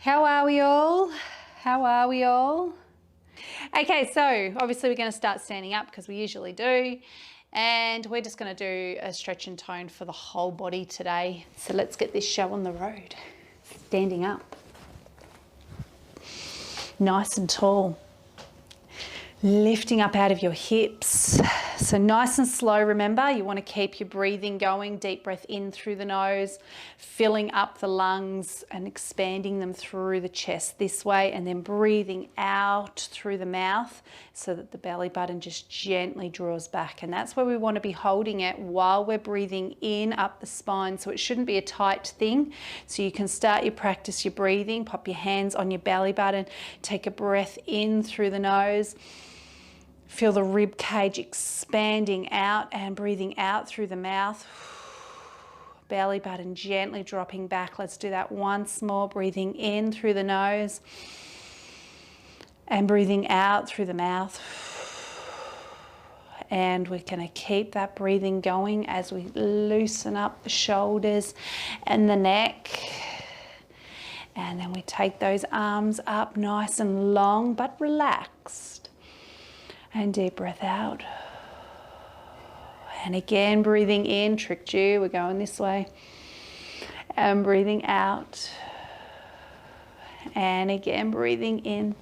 How are we all? How are we all? Okay, so obviously we're going to start standing up because we usually do. And we're just going to do a stretch and tone for the whole body today. So let's get this show on the road. Standing up. Nice and tall. Lifting up out of your hips. So nice and slow, remember, you want to keep your breathing going. Deep breath in through the nose, filling up the lungs and expanding them through the chest this way, and then breathing out through the mouth so that the belly button just gently draws back. And that's where we want to be holding it while we're breathing in up the spine. So it shouldn't be a tight thing. So you can start your practice, your breathing, pop your hands on your belly button, take a breath in through the nose. Feel the rib cage expanding out and breathing out through the mouth. Belly button gently dropping back. Let's do that once more. Breathing in through the nose and breathing out through the mouth. And we're going to keep that breathing going as we loosen up the shoulders and the neck. And then we take those arms up nice and long but relaxed. And deep breath out. And again, breathing in, tricked you, we're going this way. And breathing out. And again, breathing in.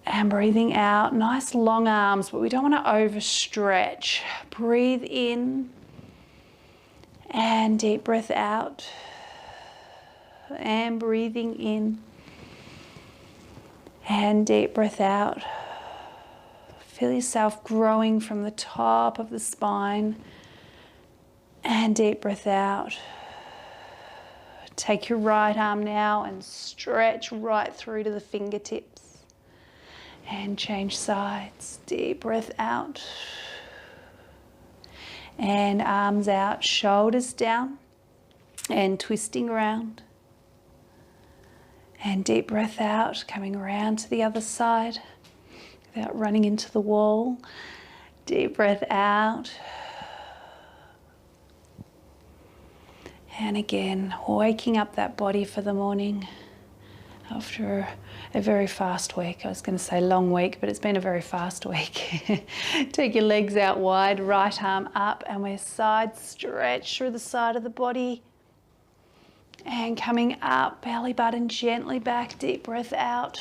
And breathing out. Nice long arms, but we don't want to overstretch. Breathe in. And deep breath out. And breathing in. And deep breath out. Feel yourself growing from the top of the spine. And deep breath out. Take your right arm now and stretch right through to the fingertips. And change sides. Deep breath out. And arms out, shoulders down. And twisting around. And deep breath out, coming around to the other side without running into the wall. Deep breath out. And again, waking up that body for the morning after a very fast week. I was going to say long week, but it's been a very fast week. Take your legs out wide, right arm up, and we're side stretch through the side of the body. And coming up, belly button gently back, deep breath out.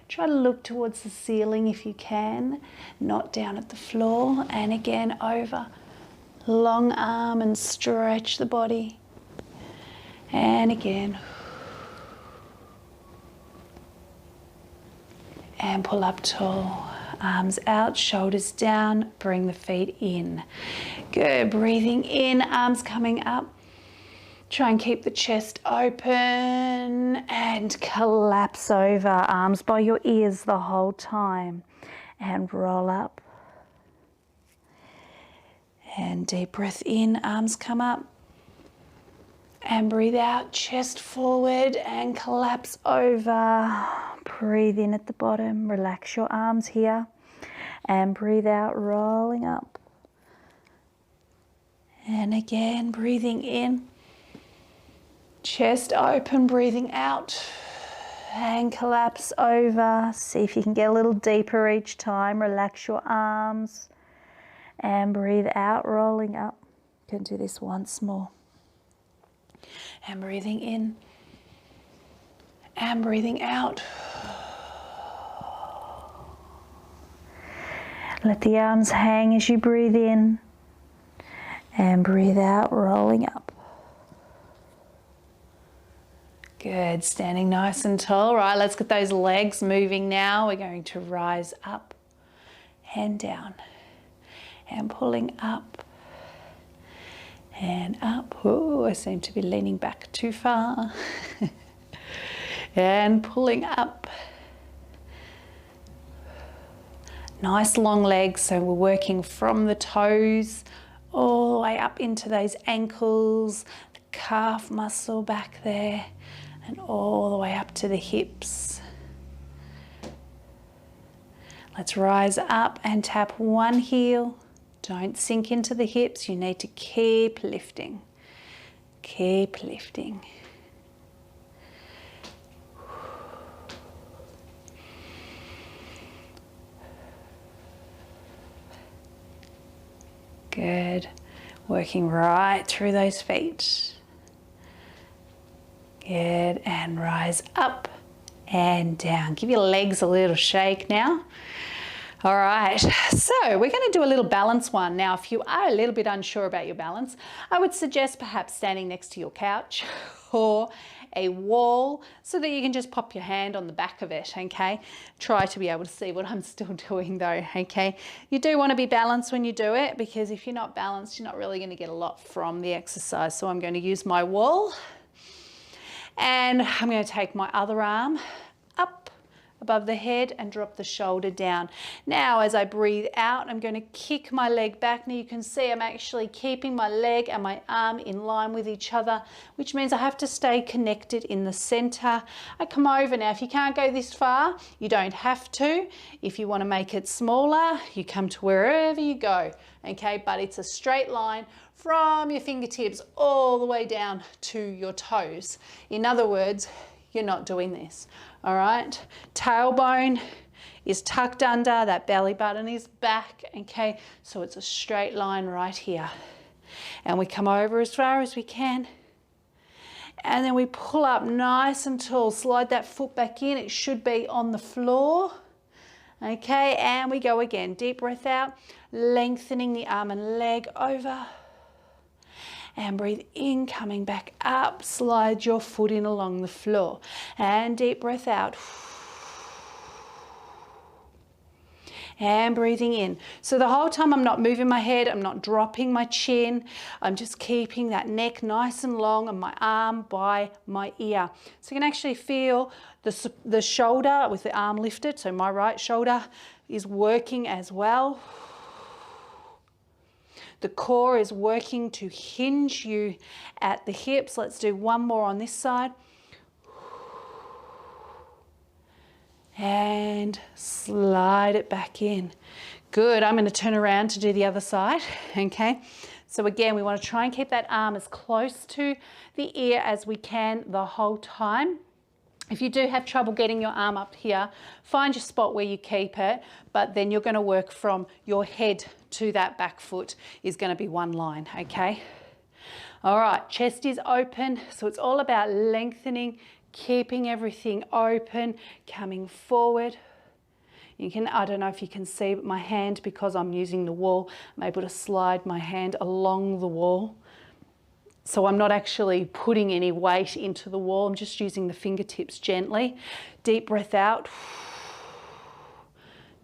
Try to look towards the ceiling if you can, not down at the floor. And again, over. Long arm and stretch the body. And again. And pull up tall. Arms out, shoulders down, bring the feet in. Good, breathing in, arms coming up. Try and keep the chest open and collapse over, arms by your ears the whole time. And roll up. And deep breath in, arms come up. And breathe out, chest forward and collapse over. Breathe in at the bottom, relax your arms here. And breathe out, rolling up. And again, breathing in. Chest open, breathing out, and collapse over. See if you can get a little deeper each time. Relax your arms, and breathe out, rolling up. You can do this once more. And breathing in, and breathing out. Let the arms hang as you breathe in, and breathe out, rolling up. Good, standing nice and tall. Right, let's get those legs moving now. We're going to rise up and down and pulling up and up. Oh, I seem to be leaning back too far. And pulling up. Nice long legs, so we're working from the toes all the way up into those ankles, the calf muscle back there. And all the way up to the hips. Let's rise up and tap one heel. Don't sink into the hips. You need to keep lifting. Keep lifting. Good. Working right through those feet. Good. And rise up and down. Give your legs a little shake now. All right, so we're going to do a little balance one. Now, if you are a little bit unsure about your balance, I would suggest perhaps standing next to your couch or a wall so that you can just pop your hand on the back of it, okay? Try to be able to see what I'm still doing though, okay? You do want to be balanced when you do it, because if you're not balanced, you're not really going to get a lot from the exercise. So I'm going to use my wall, and I'm going to take my other arm up above the head and drop the shoulder down. Now, as I breathe out, I'm going to kick my leg back. Now you can see I'm actually keeping my leg and my arm in line with each other, which means I have to stay connected in the center. I come over. Now, if you can't go this far, you don't have to. If you want to make it smaller, you come to wherever you go, okay? But it's a straight line from your fingertips all the way down to your toes. In other words, you're not doing this, all right? Tailbone is tucked under, that belly button is back, okay? So it's a straight line right here. And we come over as far as we can. And then we pull up nice and tall, slide that foot back in. It should be on the floor, okay? And we go again, deep breath out, lengthening the arm and leg over. And breathe in, coming back up, slide your foot in along the floor. And deep breath out. And breathing in. So the whole time I'm not moving my head, I'm not dropping my chin, I'm just keeping that neck nice and long and my arm by my ear. So you can actually feel the shoulder with the arm lifted, so my right shoulder is working as well. The core is working to hinge you at the hips. Let's do one more on this side. And slide it back in. Good, I'm going to turn around to do the other side, okay? So again, we want to try and keep that arm as close to the ear as we can the whole time. If you do have trouble getting your arm up here, find your spot where you keep it, but then you're going to work from your head to that back foot is going to be one line, okay? All right, chest is open, so it's all about lengthening, keeping everything open, coming forward. You can, I don't know if you can see, but my hand, because I'm using the wall, I'm able to slide my hand along the wall. So I'm not actually putting any weight into the wall. I'm just using the fingertips gently. Deep breath out.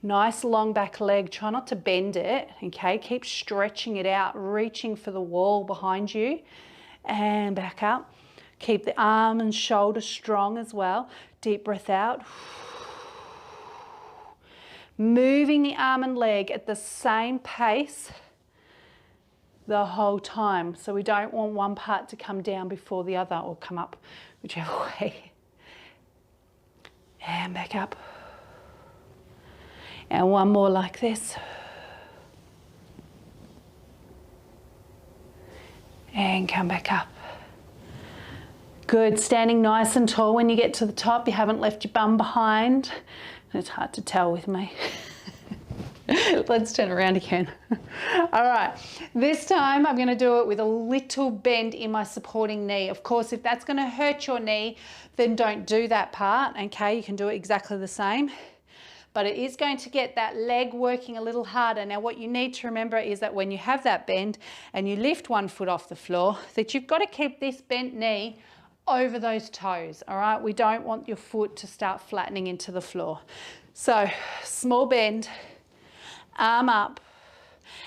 Nice long back leg. Try not to bend it, okay? Keep stretching it out, reaching for the wall behind you. And back up. Keep the arm and shoulder strong as well. Deep breath out. Moving the arm and leg at the same pace the whole time. So we don't want one part to come down before the other, or come up, whichever way. And back up. And one more like this. And come back up. Good, standing nice and tall when you get to the top. You haven't left your bum behind. It's hard to tell with me. Let's turn around again. All right, this time I'm going to do it with a little bend in my supporting knee. Of course, if that's going to hurt your knee, then don't do that part, okay? You can do it exactly the same, but it is going to get that leg working a little harder. Now, what you need to remember is that when you have that bend and you lift one foot off the floor, that you've got to keep this bent knee over those toes, all right? We don't want your foot to start flattening into the floor. So, small bend, arm up,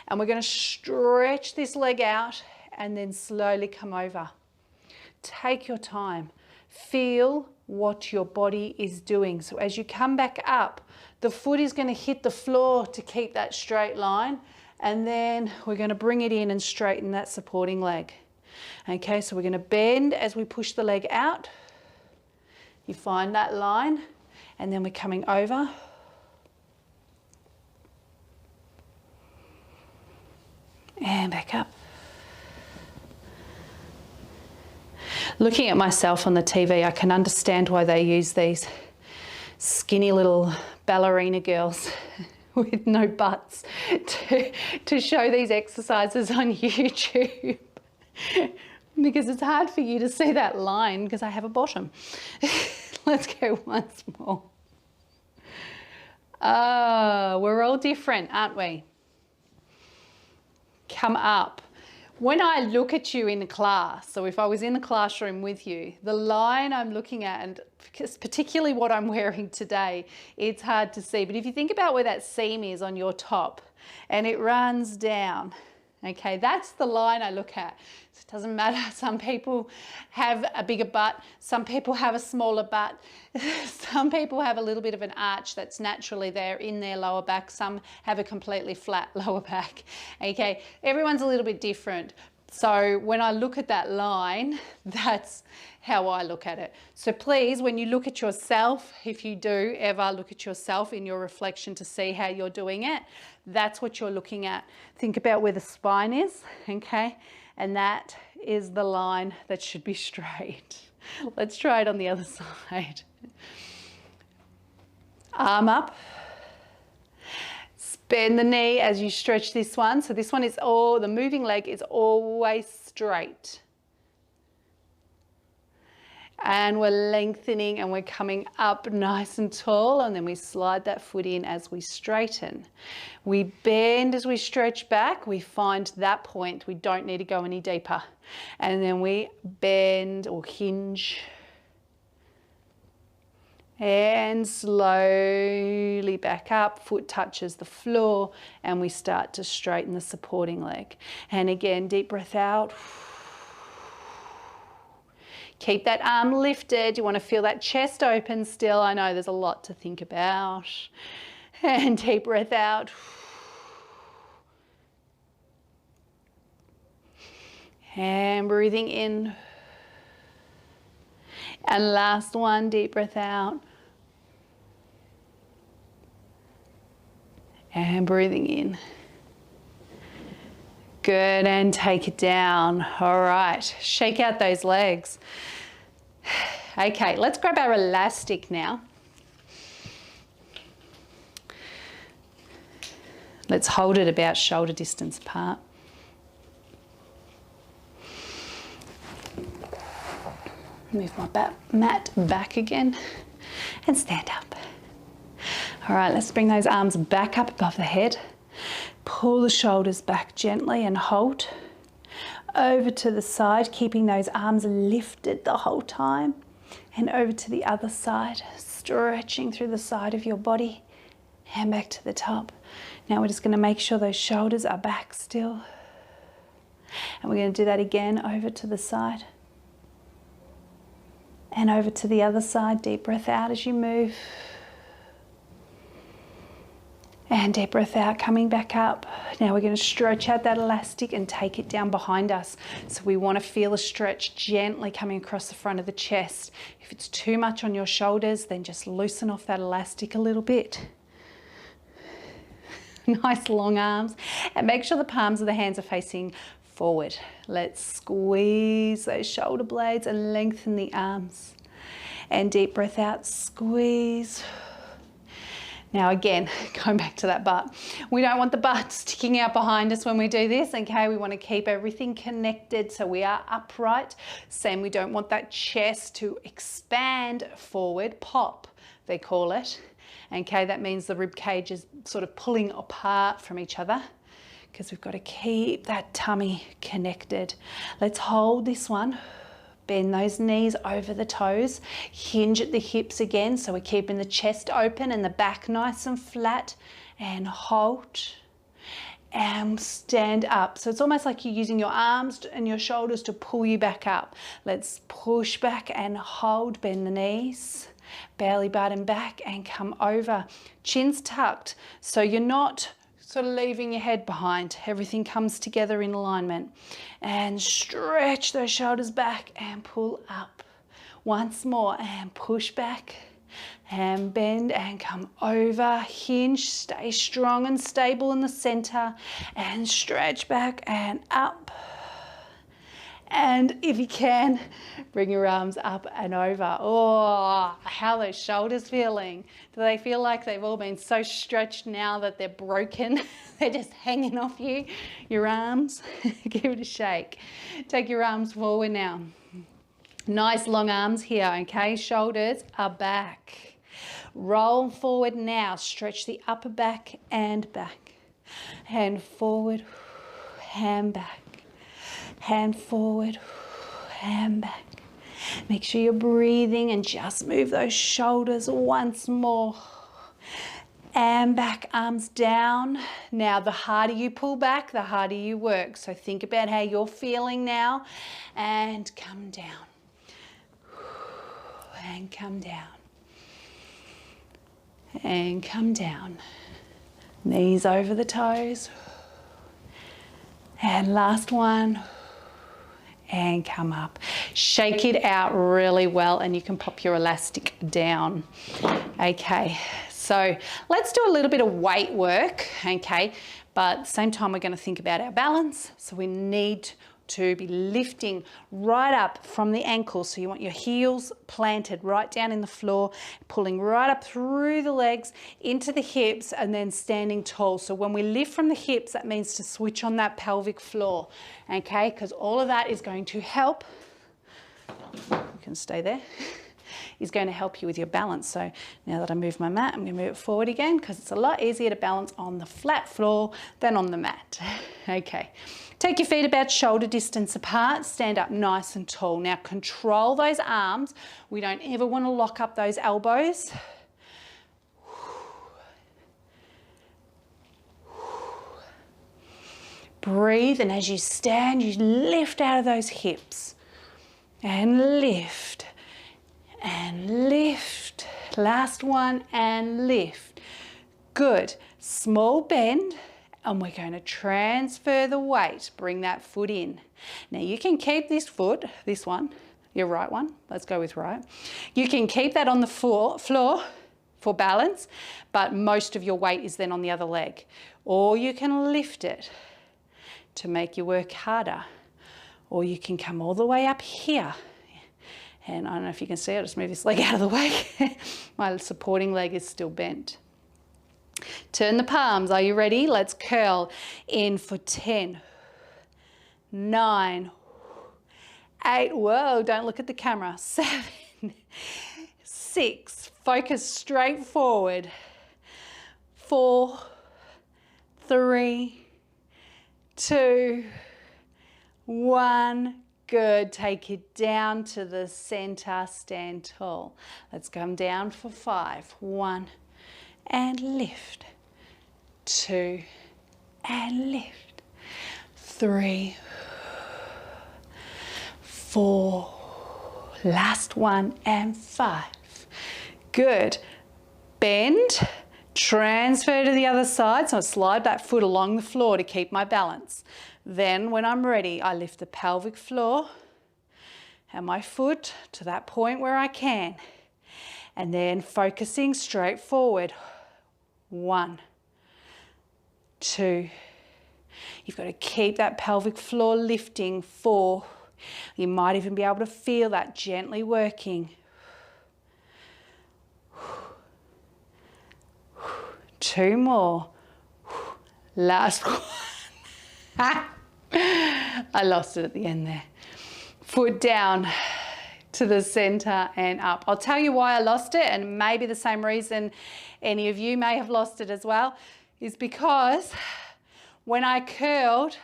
and we're going to stretch this leg out and then slowly come over. Take your time. Feel what your body is doing. So as you come back up, the foot is going to hit the floor to keep that straight line, and then we're going to bring it in and straighten that supporting leg. Okay, so we're going to bend as we push the leg out. You find that line, and then we're coming over. And back up. Looking at myself on the TV, I can understand why they use these skinny little ballerina girls with no butts to show these exercises on YouTube because it's hard for you to see that line because I have a bottom. Let's go once more. We're all different, aren't we? Come up. When I look at you in the class, so if I was in the classroom with you, the line I'm looking at, and particularly what I'm wearing today, it's hard to see. But if you think about where that seam is on your top and it runs down, okay, that's the line I look at. So it doesn't matter. Some people have a bigger butt. Some people have a smaller butt. Some people have a little bit of an arch that's naturally there in their lower back. Some have a completely flat lower back. Okay, everyone's a little bit different. So when I look at that line, that's how I look at it. So please, when you look at yourself, if you do ever look at yourself in your reflection to see how you're doing it, that's what you're looking at. Think about where the spine is, okay? And that is the line that should be straight. Let's try it on the other side. Arm up. Bend the knee as you stretch this one. So this one is all, the moving leg is always straight. And we're lengthening and we're coming up nice and tall, and then we slide that foot in as we straighten. We bend as we stretch back. We find that point. We don't need to go any deeper. And then we bend or hinge. And slowly back up, foot touches the floor, and we start to straighten the supporting leg. And again, deep breath out. Keep that arm lifted. You want to feel that chest open still. I know there's a lot to think about. And deep breath out. And breathing in. And last one, deep breath out. And breathing in. Good, and take it down. All right, shake out those legs. Okay, let's grab our elastic now. Let's hold it about shoulder distance apart. Move my mat back again and stand up. All right, let's bring those arms back up above the head. Pull the shoulders back gently and hold. Over to the side, keeping those arms lifted the whole time. And over to the other side, stretching through the side of your body. And back to the top. Now we're just going to make sure those shoulders are back still. And we're going to do that again over to the side. And over to the other side, deep breath out as you move. And deep breath out, coming back up. Now we're going to stretch out that elastic and take it down behind us. So we want to feel a stretch gently coming across the front of the chest. If it's too much on your shoulders, then just loosen off that elastic a little bit. Nice long arms. And make sure the palms of the hands are facing forward. Let's squeeze those shoulder blades and lengthen the arms. And deep breath out, squeeze. Now again, going back to that butt. We don't want the butt sticking out behind us when we do this, okay? We want to keep everything connected so we are upright. Same, we don't want that chest to expand forward, pop, they call it. Okay, that means the rib cage is sort of pulling apart from each other because we've got to keep that tummy connected. Let's hold this one. Bend those knees over the toes, hinge at the hips again, so we're keeping the chest open and the back nice and flat, and hold, and stand up. So it's almost like you're using your arms and your shoulders to pull you back up. Let's push back and hold, bend the knees, belly button back and come over. Chin's tucked, so you're not sort of leaving your head behind. Everything comes together in alignment. And stretch those shoulders back and pull up. Once more, and push back and bend and come over. Hinge, stay strong and stable in the center, and stretch back and up And if you can, bring your arms up and over. Oh, how are those shoulders feeling? Do they feel like they've all been so stretched now that they're broken? They're just hanging off you, your arms. Give it a shake. Take your arms forward now. Nice long arms here, okay? Shoulders are back. Roll forward now. Stretch the upper back and back. Hand forward, hand back. Hand forward, hand back. Make sure you're breathing and just move those shoulders once more. And back, arms down. Now, the harder you pull back, the harder you work. So think about how you're feeling now and come down. And come down. And come down. Knees over the toes. And last one. And come up. Shake it out really well and you can pop your elastic down. Okay, so let's do a little bit of weight work, okay? But at the same time, we're going to think about our balance. So we need to be lifting right up from the ankles. So you want your heels planted right down in the floor, pulling right up through the legs into the hips and then standing tall. So when we lift from the hips, that means to switch on that pelvic floor, okay? Because all of that is going to help, you can stay there, is going to help you with your balance. So now that I move my mat, I'm going to move it forward again because it's a lot easier to balance on the flat floor than on the mat. Okay. Take your feet about shoulder distance apart, stand up nice and tall. Now control those arms. We don't ever want to lock up those elbows. Breathe, and as you stand, you lift out of those hips. And lift. And lift. Last one, and lift. Good. Small bend. And we're going to transfer the weight. Bring that foot in. Now you can keep this foot, this one, your right one. Let's go with right. You can keep that on the floor for balance, but most of your weight is then on the other leg. Or you can lift it to make you work harder. Or you can come all the way up here. And I don't know if you can see, I'll just move this leg out of the way. My supporting leg is still bent. Turn the palms. Are you ready? Let's curl in for 10, 9, 8. Whoa, don't look at the camera. 7, 6. Focus straight forward. 4, 3, 2, 1. Good. Take it down to the center. Stand tall. Let's come down for 5. 1. And lift. 2 and lift. 3, 4. Last one and 5. Good. Bend. Transfer to the other side. So I slide that foot along the floor to keep my balance. Then when I'm ready, I lift the pelvic floor and my foot to that point where I can. And then focusing straight forward. 1, 2. You've got to keep that pelvic floor lifting. 4. You might even be able to feel that gently working. 2 more. Last one. I lost it at the end there. Foot down to the center and up. I'll tell you why I lost it, and maybe the same reason any of you may have lost it as well, is because when I curled,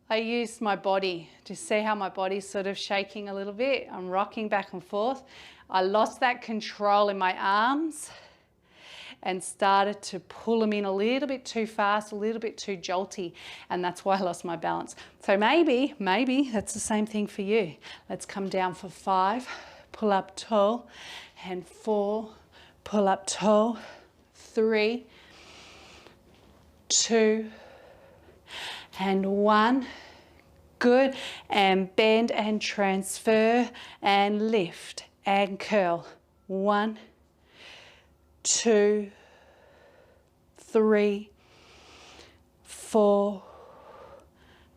I used my body. Do you see how my body's sort of shaking a little bit? I'm rocking back and forth. I lost that control in my arms and started to pull them in a little bit too fast, a little bit too jolty, and that's why I lost my balance. So maybe that's the same thing for you. Let's come down for 5, pull up tall, and 4, pull up tall, 3, 2, and 1. Good. And bend and transfer and lift and curl. 1, 2, 3, 4,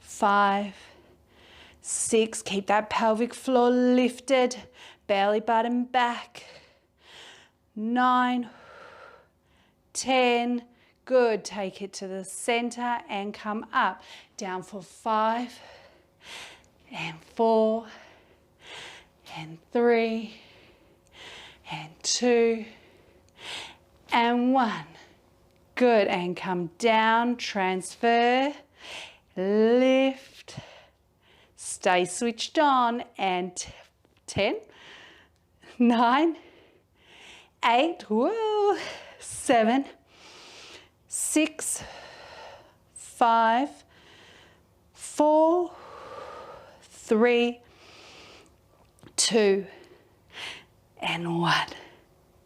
5, 6, keep that pelvic floor lifted, belly button back. 9, 10, good. Take it to the center and come up. Down for 5, and 4, and 3, and 2, and 1. Good, and come down, transfer, lift, stay switched on, and 10, 9, 8, whoa, 7, 6, 5, 4, 3, 2, and 1.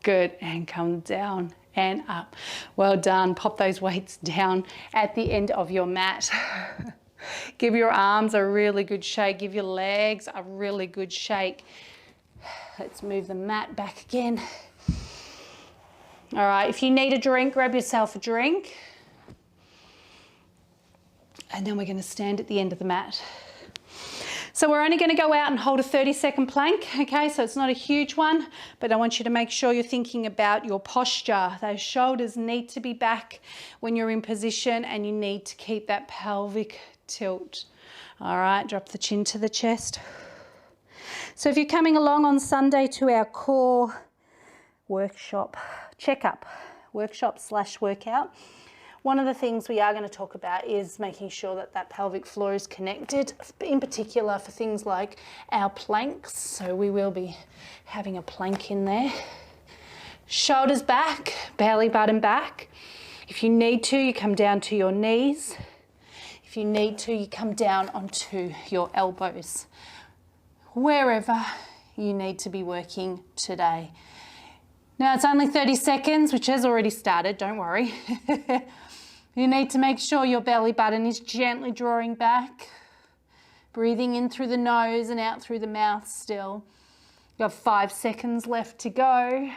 Good, and come down and up. Well done. Pop those weights down at the end of your mat. Give your arms a really good shake. Give your legs a really good shake. Let's move the mat back again. All right, if you need a drink, grab yourself a drink. And then we're going to stand at the end of the mat. So we're only going to go out and hold a 30-second plank, okay? So it's not a huge one, but I want you to make sure you're thinking about your posture. Those shoulders need to be back when you're in position, and you need to keep that pelvic tilt. All right, drop the chin to the chest. So if you're coming along on Sunday to our core workshop, checkup, workshop/workout, one of the things we are going to talk about is making sure that that pelvic floor is connected, in particular for things like our planks. So we will be having a plank in there. Shoulders back, belly button back. If you need to, you come down to your knees. If you need to, you come down onto your elbows. Wherever you need to be working today. Now it's only 30 seconds, which has already started, don't worry. You need to make sure your belly button is gently drawing back, breathing in through the nose and out through the mouth still. You've got 5 seconds left to go.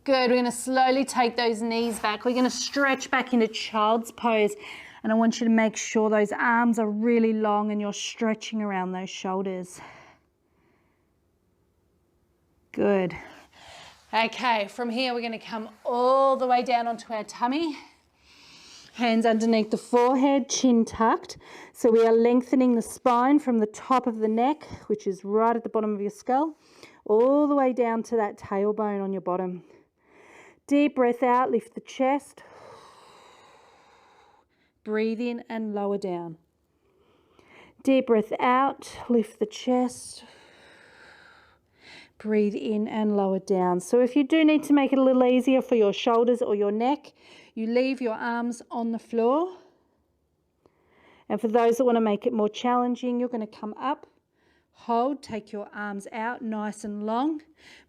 Good, we're going to slowly take those knees back. We're going to stretch back into child's pose, and I want you to make sure those arms are really long and you're stretching around those shoulders. Good. Okay, from here we're going to come all the way down onto our tummy. Hands underneath the forehead, chin tucked. So we are lengthening the spine from the top of the neck, which is right at the bottom of your skull, all the way down to that tailbone on your bottom. Deep breath out, lift the chest. Breathe in and lower down. Deep breath out, lift the chest. Breathe in and lower down. So if you do need to make it a little easier for your shoulders or your neck, you leave your arms on the floor. And for those that want to make it more challenging, you're going to come up, hold, take your arms out nice and long,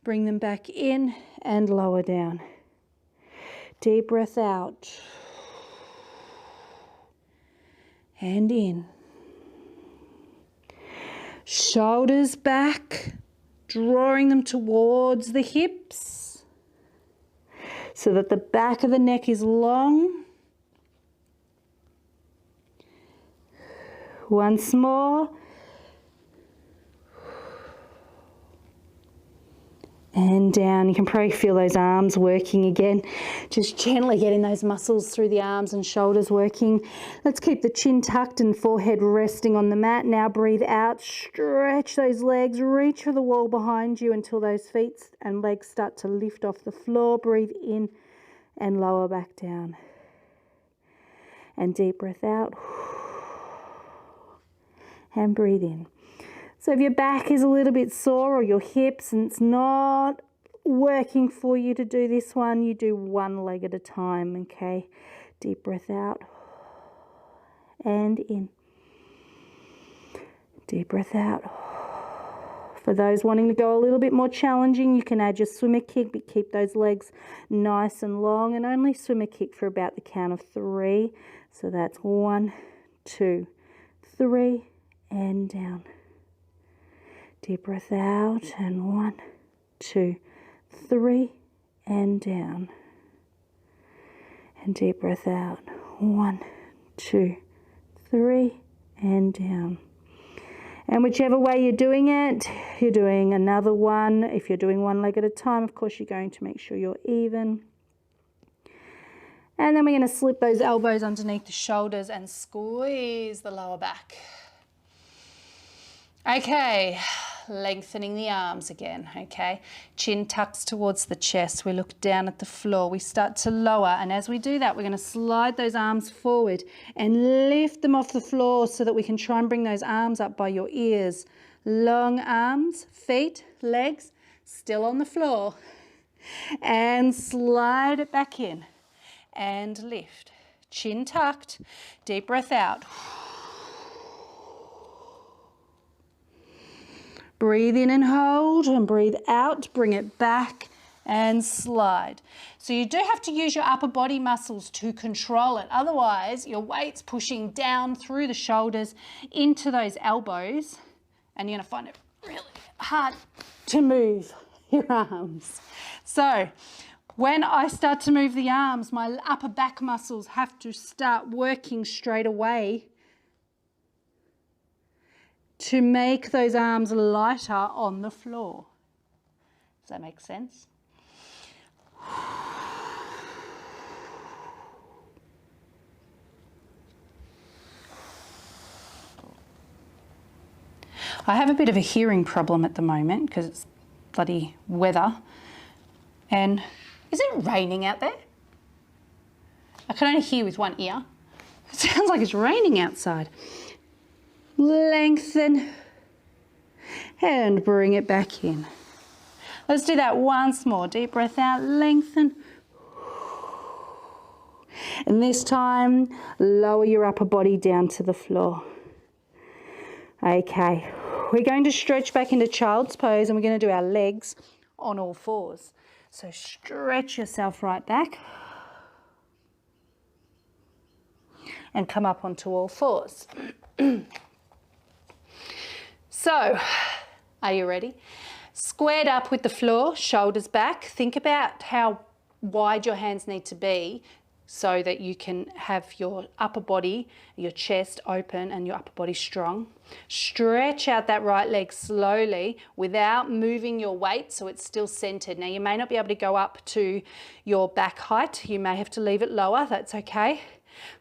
bring them back in and lower down. Deep breath out and in. Shoulders back, drawing them towards the hips so that the back of the neck is long. Once more. And down. You can probably feel those arms working again. Just gently getting those muscles through the arms and shoulders working. Let's keep the chin tucked and forehead resting on the mat. Now breathe out, stretch those legs, reach for the wall behind you until those feet and legs start to lift off the floor. Breathe in and lower back down. And deep breath out. And breathe in. So if your back is a little bit sore or your hips and it's not working for you to do this one, you do one leg at a time, okay? Deep breath out and in. Deep breath out. For those wanting to go a little bit more challenging, you can add your swimmer kick, but keep those legs nice and long and only swimmer kick for about the count of 3. So that's 1, 2, 3, and down. Deep breath out and 1, 2, 3 and down. And deep breath out. 1, 2, 3 and down. And whichever way you're doing it, you're doing another one. If you're doing one leg at a time, of course, you're going to make sure you're even. And then we're going to slip those elbows underneath the shoulders and squeeze the lower back. Okay, lengthening the arms again, okay? Chin tucks towards the chest. We look down at the floor. We start to lower, and as we do that, we're going to slide those arms forward and lift them off the floor so that we can try and bring those arms up by your ears. Long arms, feet, legs, still on the floor. And slide it back in and lift. Chin tucked, deep breath out. Breathe in and hold, and breathe out, bring it back and slide. So you do have to use your upper body muscles to control it. Otherwise, your weight's pushing down through the shoulders into those elbows, and you're gonna find it really hard to move your arms. So when I start to move the arms, my upper back muscles have to start working straight away to make those arms lighter on the floor. Does that make sense? I have a bit of a hearing problem at the moment because it's bloody weather. And is it raining out there? I can only hear with one ear. It sounds like it's raining outside. Lengthen and bring it back in. Let's do that once more. Deep breath out, lengthen. And this time, lower your upper body down to the floor. Okay, we're going to stretch back into child's pose, and we're going to do our legs on all fours. So stretch yourself right back and come up onto all fours. So, are you ready? Squared up with the floor, shoulders back. Think about how wide your hands need to be so that you can have your upper body, your chest open and your upper body strong. Stretch out that right leg slowly without moving your weight so it's still centered. Now you may not be able to go up to your back height. You may have to leave it lower, that's okay.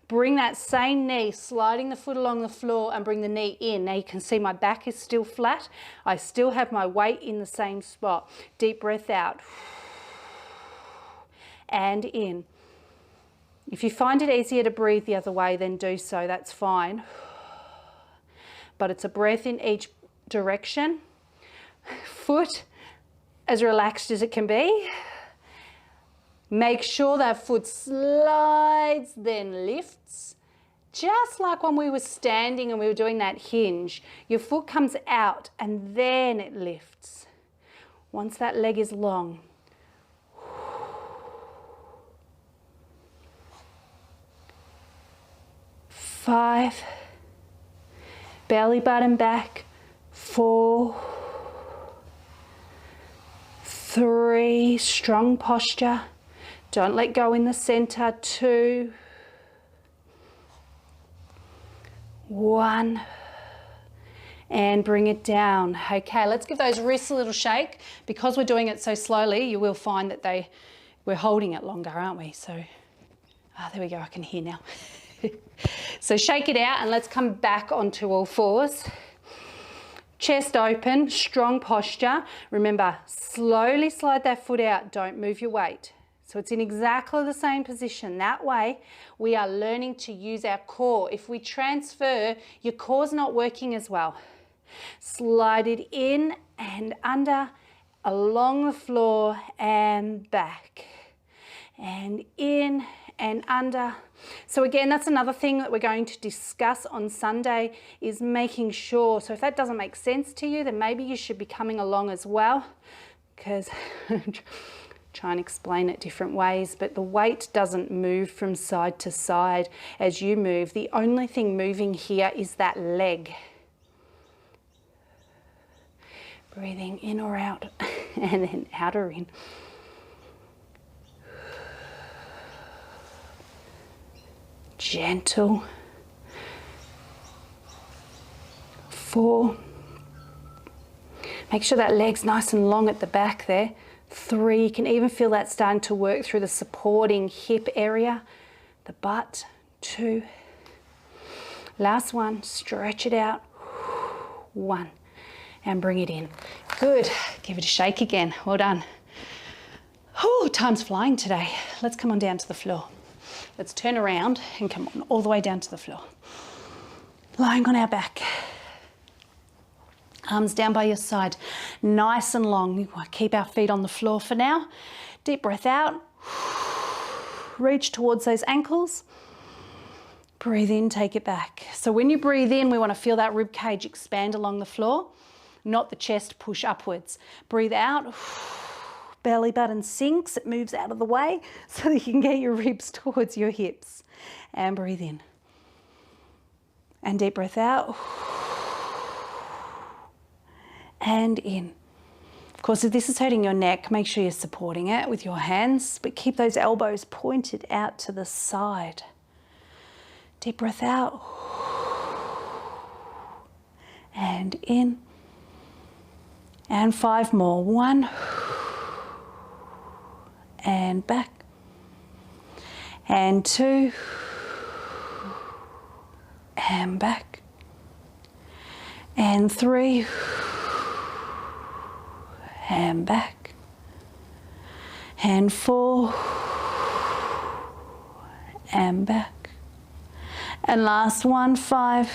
Bring that same knee, sliding the foot along the floor and bring the knee in. Now you can see my back is still flat. I still have my weight in the same spot. Deep breath out and in. If you find it easier to breathe the other way, then do so, that's fine. But it's a breath in each direction. Foot as relaxed as it can be. Make sure that foot slides, then lifts. Just like when we were standing and we were doing that hinge, your foot comes out and then it lifts. Once that leg is long. 5, belly button back, 4, 3, strong posture. Don't let go in the center. 2, 1, and bring it down. Okay, let's give those wrists a little shake. Because we're doing it so slowly, you will find that we're holding it longer, aren't we? So, there we go, I can hear now. So shake it out and let's come back onto all fours. Chest open, strong posture. Remember, slowly slide that foot out, don't move your weight. So it's in exactly the same position. That way, we are learning to use our core. If we transfer, your core's not working as well. Slide it in and under, along the floor and back. And in and under. So again, that's another thing that we're going to discuss on Sunday is making sure. So if that doesn't make sense to you, then maybe you should be coming along as well, because try and explain it different ways, but the weight doesn't move from side to side as you move. The only thing moving here is that leg. Breathing in or out, and then out or in. Gentle. 4. Make sure that leg's nice and long at the back there. 3, you can even feel that starting to work through the supporting hip area, the butt. 2. Last one, stretch it out. 1, and bring it in. Good, give it a shake again, well done. Oh, time's flying today. Let's come on down to the floor. Let's turn around and come on all the way down to the floor. Lying on our back. Arms down by your side, nice and long. We want to keep our feet on the floor for now. Deep breath out. Reach towards those ankles. Breathe in, take it back. So when you breathe in, we want to feel that rib cage expand along the floor, not the chest push upwards. Breathe out. Belly button sinks, it moves out of the way so that you can get your ribs towards your hips. And breathe in. And deep breath out. And in. Of course, if this is hurting your neck, make sure you're supporting it with your hands, but keep those elbows pointed out to the side. Deep breath out. And in. And 5 more. 1. And back. And 2. And back. And 3. And back. And 4. And back. And last one, 5.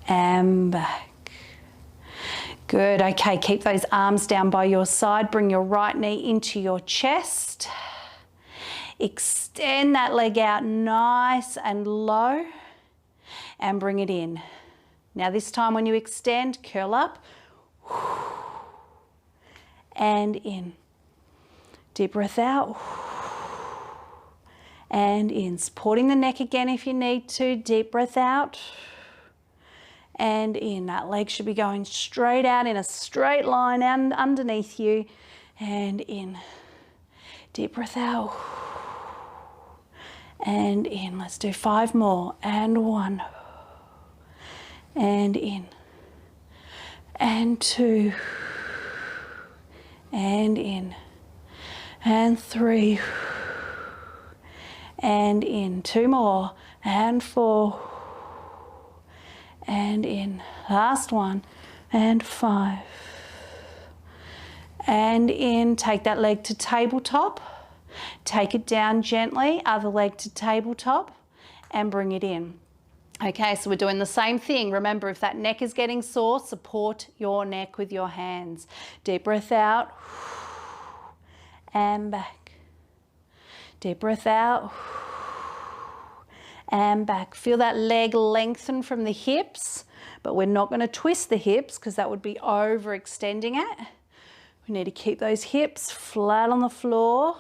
And back. Good, okay, keep those arms down by your side. Bring your right knee into your chest. Extend that leg out nice and low and bring it in. Now this time when you extend, curl up and in. Deep breath out and in. Supporting the neck again if you need to. Deep breath out and in. That leg should be going straight out in a straight line and underneath you and in. Deep breath out and in. Let's do 5 more and 1 and in and 2 and in and 3 and in. 2 more and 4 and in. Last one and 5 and in. Take that leg to tabletop. Take it down gently, other leg to tabletop and bring it in. Okay, so we're doing the same thing. Remember, if that neck is getting sore, support your neck with your hands. Deep breath out and back. Deep breath out and back. Feel that leg lengthen from the hips, but we're not going to twist the hips because that would be overextending it. We need to keep those hips flat on the floor.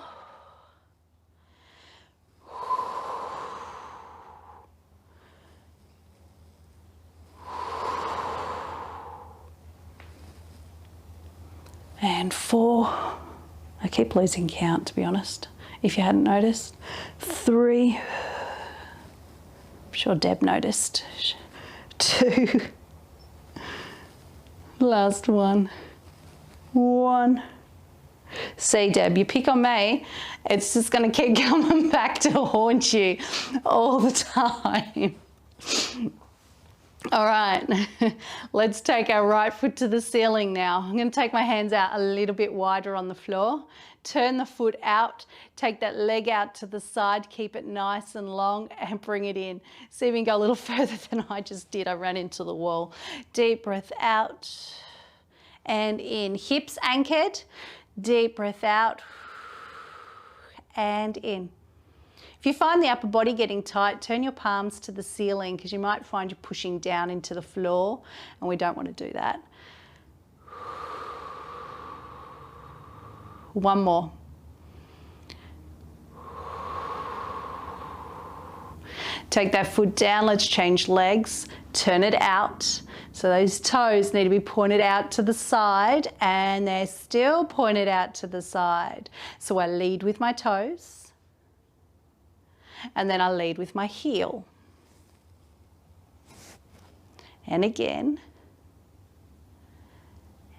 And 4, I keep losing count to be honest, if you hadn't noticed. 3, I'm sure Deb noticed. 2, last one. 1. See Deb, you pick on me, it's just going to keep coming back to haunt you all the time. All right, let's take our right foot to the ceiling now. I'm going to take my hands out a little bit wider on the floor. Turn the foot out, take that leg out to the side, keep it nice and long and bring it in. See if you can go a little further than I just did. I ran into the wall. Deep breath out and in. Hips anchored. Deep breath out and in. If you find the upper body getting tight, turn your palms to the ceiling because you might find you're pushing down into the floor and we don't want to do that. 1 more. Take that foot down, let's change legs, turn it out. So those toes need to be pointed out to the side and they're still pointed out to the side. So I lead with my toes. And then I lead with my heel. And again.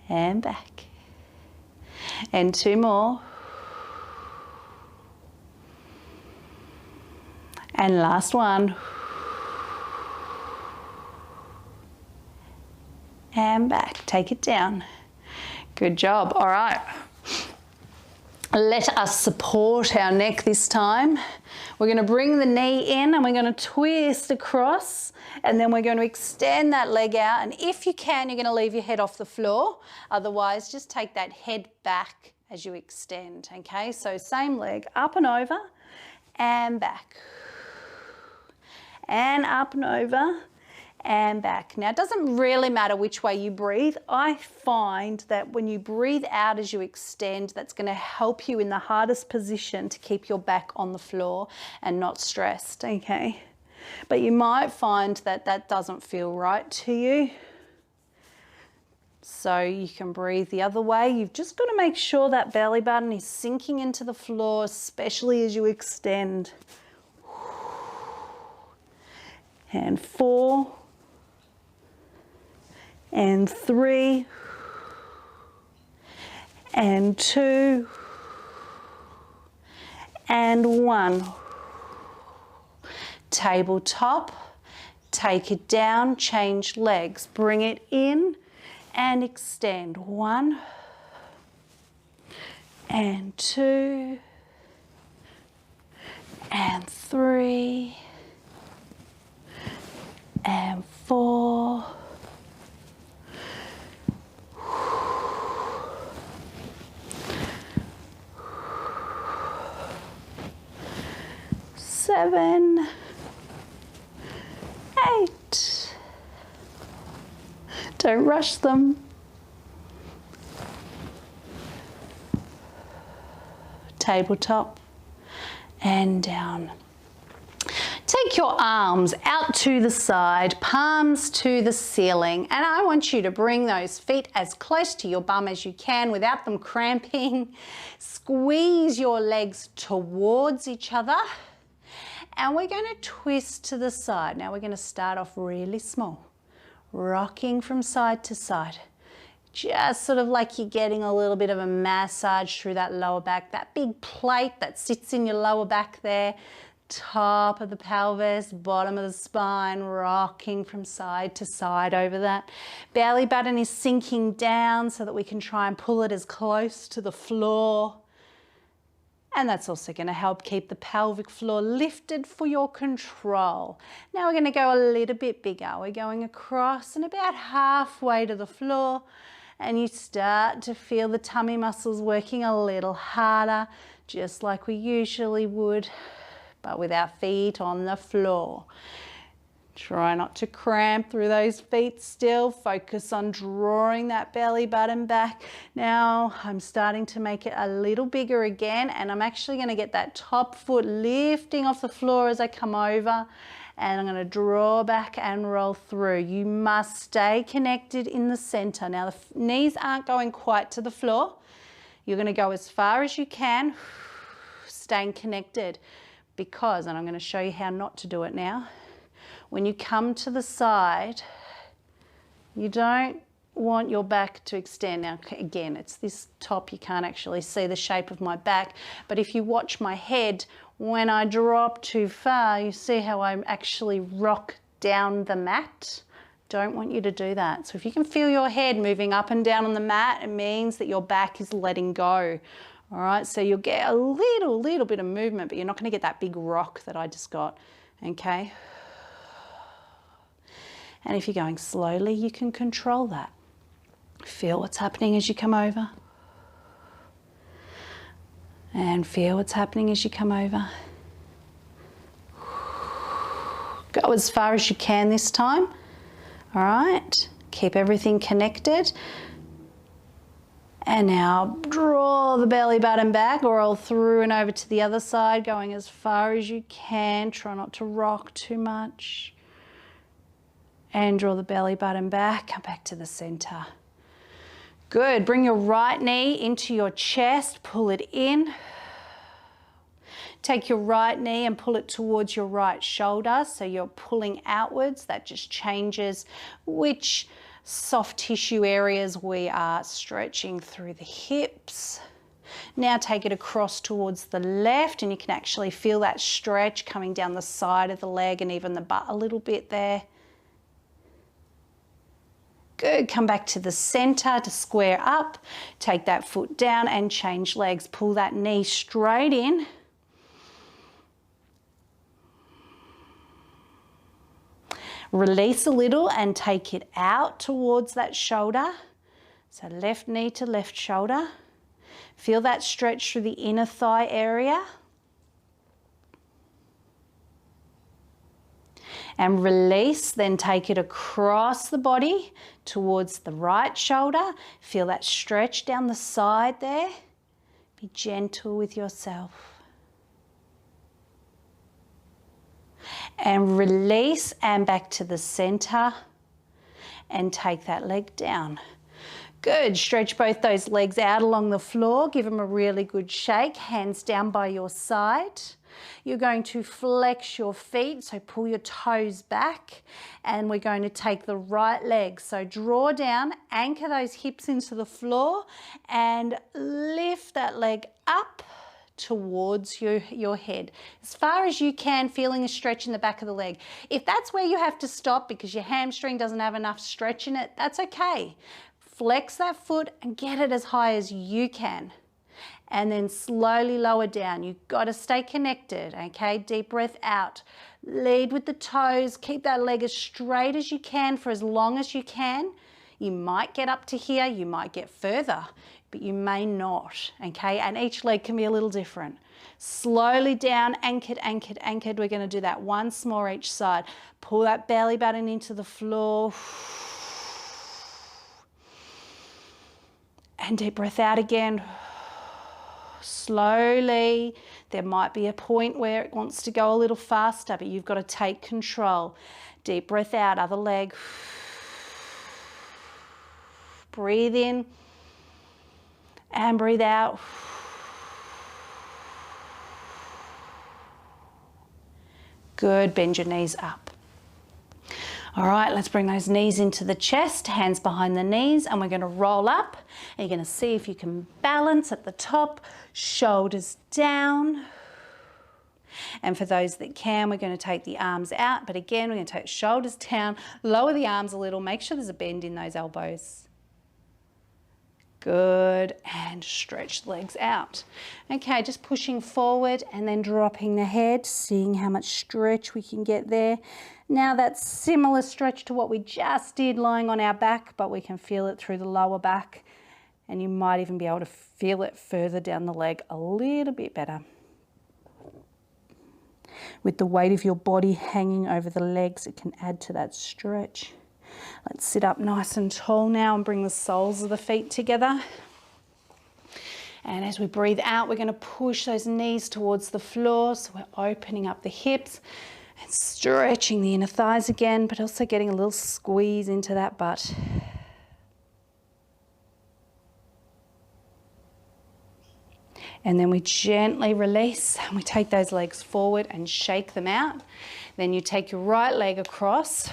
And back. And 2 more. And last one. And back. Take it down. Good job. All right. Let us support our neck this time. We're going to bring the knee in and we're going to twist across, and then we're going to extend that leg out. And if you can, you're going to leave your head off the floor. Otherwise, just take that head back as you extend. Okay, so same leg, up and over and back. And up and over and back. Now, it doesn't really matter which way you breathe. I find that when you breathe out as you extend, that's going to help you in the hardest position to keep your back on the floor and not stressed, okay? But you might find that that doesn't feel right to you. So you can breathe the other way. You've just got to make sure that belly button is sinking into the floor, especially as you extend. And 4. And 3, and 2, and 1. Tabletop, take it down, change legs, bring it in and extend. 1, and 2, and 3, and 4, 7, 8. Don't rush them. Tabletop and down. Take your arms out to the side, palms to the ceiling, and I want you to bring those feet as close to your bum as you can without them cramping. Squeeze your legs towards each other. And we're going to twist to the side. Now we're going to start off really small, rocking from side to side. Just sort of like you're getting a little bit of a massage through that lower back, that big plate that sits in your lower back there, top of the pelvis, bottom of the spine, rocking from side to side over that. Belly button is sinking down so that we can try and pull it as close to the floor. And that's also going to help keep the pelvic floor lifted for your control. Now we're going to go a little bit bigger. We're going across and about halfway to the floor, and you start to feel the tummy muscles working a little harder, just like we usually would, but with our feet on the floor. Try not to cramp through those feet still. Focus on drawing that belly button back. Now I'm starting to make it a little bigger again, and I'm actually going to get that top foot lifting off the floor as I come over, and I'm going to draw back and roll through. You must stay connected in the center. Now the knees aren't going quite to the floor. You're going to go as far as you can, staying connected, because, and I'm going to show you how not to do it now. When you come to the side, you don't want your back to extend. Now, again, it's this top, you can't actually see the shape of my back, but if you watch my head, when I drop too far, you see how I actually rock down the mat? Don't want you to do that. So if you can feel your head moving up and down on the mat, it means that your back is letting go. All right, so you'll get a little bit of movement, but you're not going to get that big rock that I just got, okay? And if you're going slowly, you can control that. Feel what's happening as you come over. And feel what's happening as you come over. Go as far as you can this time. All right, keep everything connected. And now draw the belly button back, roll through and over to the other side, going as far as you can. Try not to rock too much. And draw the belly button back, come back to the center. Good, bring your right knee into your chest, pull it in. Take your right knee and pull it towards your right shoulder. So you're pulling outwards. That just changes which soft tissue areas we are stretching through the hips. Now take it across towards the left, and you can actually feel that stretch coming down the side of the leg and even the butt a little bit there. Good. Come back to the center to square up. Take that foot down and change legs. Pull that knee straight in. Release a little and take it out towards that shoulder. So left knee to left shoulder. Feel that stretch through the inner thigh area. And release, then take it across the body towards the right shoulder. Feel that stretch down the side there. Be gentle with yourself. And release and back to the center and take that leg down. Good. Stretch both those legs out along the floor. Give them a really good shake. Hands down by your side. You're going to flex your feet, so pull your toes back, and we're going to take the right leg. So draw down, anchor those hips into the floor, and lift that leg up towards your head. As far as you can, feeling a stretch in the back of the leg. If that's where you have to stop because your hamstring doesn't have enough stretch in it, that's okay. Flex that foot and get it as high as you can. And then slowly lower down. You've got to stay connected, okay? Deep breath out. Lead with the toes. Keep that leg as straight as you can for as long as you can. You might get up to here, you might get further, but you may not, okay? And each leg can be a little different. Slowly down, anchored, anchored, anchored. We're going to do that once more each side. Pull that belly button into the floor. And deep breath out again. Slowly. There might be a point where it wants to go a little faster, but you've got to take control. Deep breath out, other leg. Breathe in and breathe out. Good. Bend your knees up. All right, let's bring those knees into the chest, hands behind the knees, and we're going to roll up. And you're going to see if you can balance at the top, shoulders down. And for those that can, we're going to take the arms out. But again, we're going to take shoulders down, lower the arms a little, make sure there's a bend in those elbows. Good, and stretch the legs out. Okay, just pushing forward and then dropping the head, seeing how much stretch we can get there. Now that's similar stretch to what we just did lying on our back, but we can feel it through the lower back, and you might even be able to feel it further down the leg a little bit better. With the weight of your body hanging over the legs, it can add to that stretch. Let's sit up nice and tall now and bring the soles of the feet together. And as we breathe out, we're going to push those knees towards the floor. So we're opening up the hips and stretching the inner thighs again, but also getting a little squeeze into that butt. And then we gently release and we take those legs forward and shake them out. Then you take your right leg across,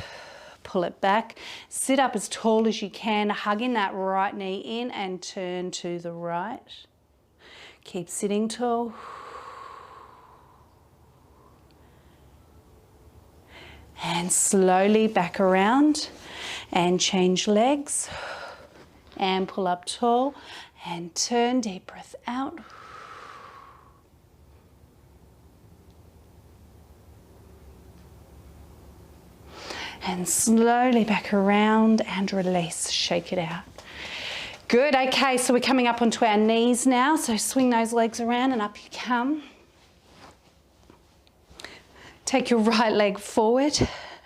pull it back, sit up as tall as you can, hugging that right knee in and turn to the right. Keep sitting tall. And slowly back around and change legs and pull up tall and turn, deep breath out. And slowly back around and release, shake it out. Good, okay, so we're coming up onto our knees now, so swing those legs around and up you come. Take your right leg forward.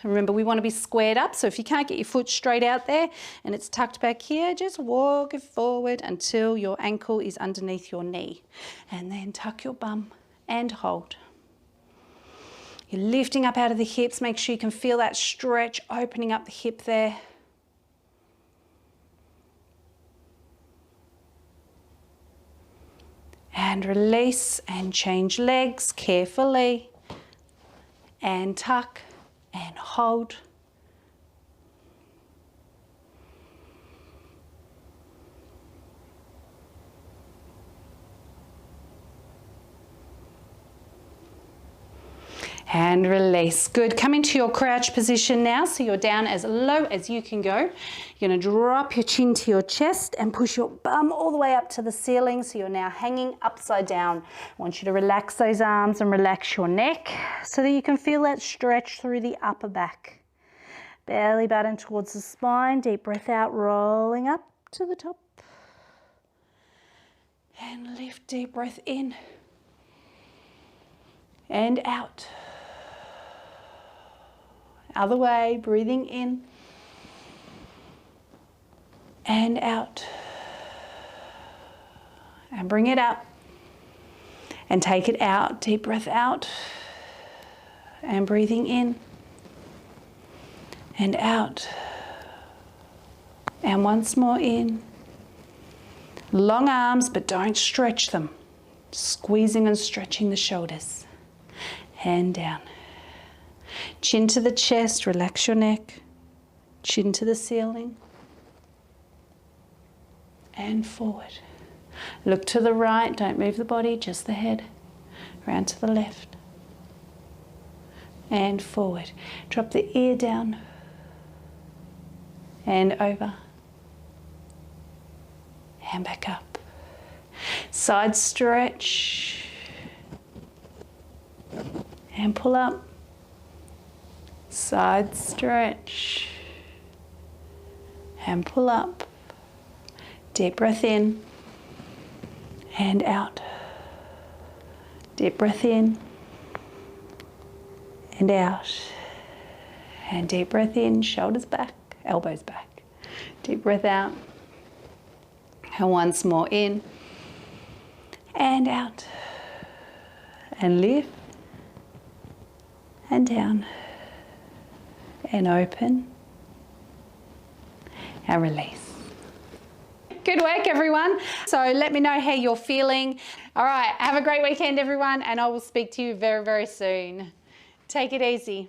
Remember, we want to be squared up, so if you can't get your foot straight out there and it's tucked back here, just walk it forward until your ankle is underneath your knee. And then tuck your bum and hold. You're lifting up out of the hips. Make sure you can feel that stretch, opening up the hip there. And release and change legs carefully. And tuck and hold. And release. Good. Come into your crouch position now. So you're down as low as you can go. You're going to drop your chin to your chest and push your bum all the way up to the ceiling. So you're now hanging upside down. I want you to relax those arms and relax your neck so that you can feel that stretch through the upper back. Belly button towards the spine. Deep breath out, rolling up to the top. And lift, deep breath in and out. Other way, breathing in and out. And bring it up and take it out. Deep breath out and breathing in and out. And once more in. Long arms, but don't stretch them. Squeezing and stretching the shoulders. Hand down. Chin to the chest, relax your neck. Chin to the ceiling. And forward. Look to the right, don't move the body, just the head. Round to the left. And forward. Drop the ear down. And over. And back up. Side stretch. And pull up. Side stretch. And pull up. Deep breath in. And out. Deep breath in. And out. And deep breath in, shoulders back, elbows back. Deep breath out. And once more in. And out. And lift. And down. And open. And release. Good work, everyone. So let me know how you're feeling. All right, have a great weekend, everyone, and I will speak to you very, very soon. Take it easy.